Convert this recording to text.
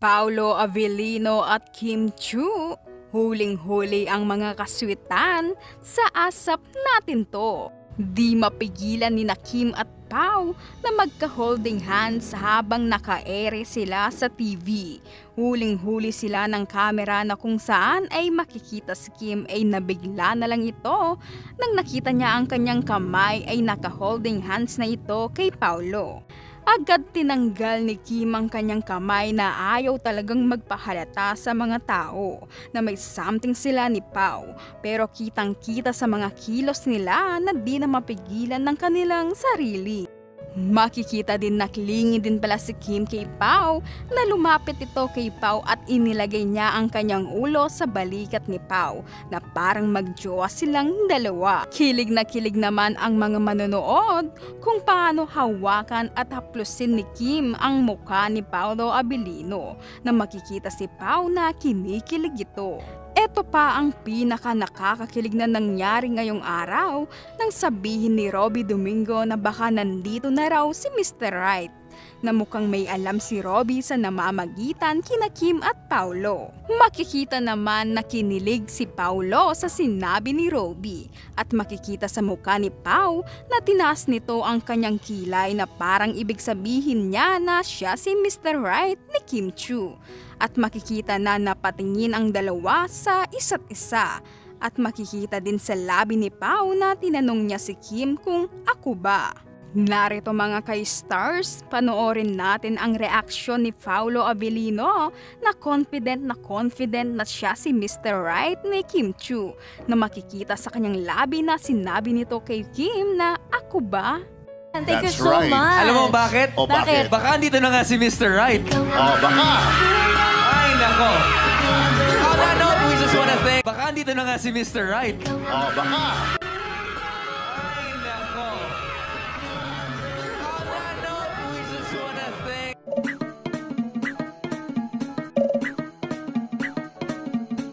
Paolo Avellino at Kim Chiu, huling-huli ang mga kaswitan sa asap natin to. Di mapigilan ni Kim at Pao na magka-holding hands habang naka-ere sila sa TV. Huling-huli sila ng kamera na kung saan ay makikita si Kim ay nabigla na lang ito nang nakita niya ang kanyang kamay ay naka-holding hands na ito kay Paolo. Agad tinanggal ni Kim ang kanyang kamay na ayaw talagang magpahalata sa mga tao na may something sila ni Pao, pero kitang-kita sa mga kilos nila na di na mapigilan ng kanilang sarili. Makikita din na klingi din pala si Kim kay Pao na lumapit ito kay Pao at inilagay niya ang kanyang ulo sa balikat ni Pao na parang magjowa silang dalawa. Kilig na kilig naman ang mga manonood kung paano hawakan at haplusin ni Kim ang mukha ni Paolo Avellino na makikita si Pao na kinikilig ito. Ito pa ang pinaka nakakakilig na nangyari ngayong araw nang sabihin ni Robby Domingo na baka nandito na raw si Mr. Right, na mukhang may alam si Robby sa namamagitan kina Kim at Paolo. Makikita naman na kinilig si Paolo sa sinabi ni Robby at makikita sa mukha ni Pao na tinaas nito ang kanyang kilay na parang ibig sabihin niya na siya si Mr. Right ni Kim Chiu. At makikita na napatingin ang dalawa sa isa't isa. At makikita din sa labi ni Pao na tinanong niya si Kim kung ako ba. Narito mga ka-stars, panoorin natin ang reaksyon ni Paolo Avellino na confident na siya si Mr. Right ni Kim Chiu na makikita sa kanyang labi na sinabi nito kay Kim na ako ba? Thank you so much. Alam mo bakit? O bakit? Baka andito na nga si Mr. Right. Baka. Ay, nako. On that note, we just wanna thank... Baka andito na nga si Mr. Right. Baka.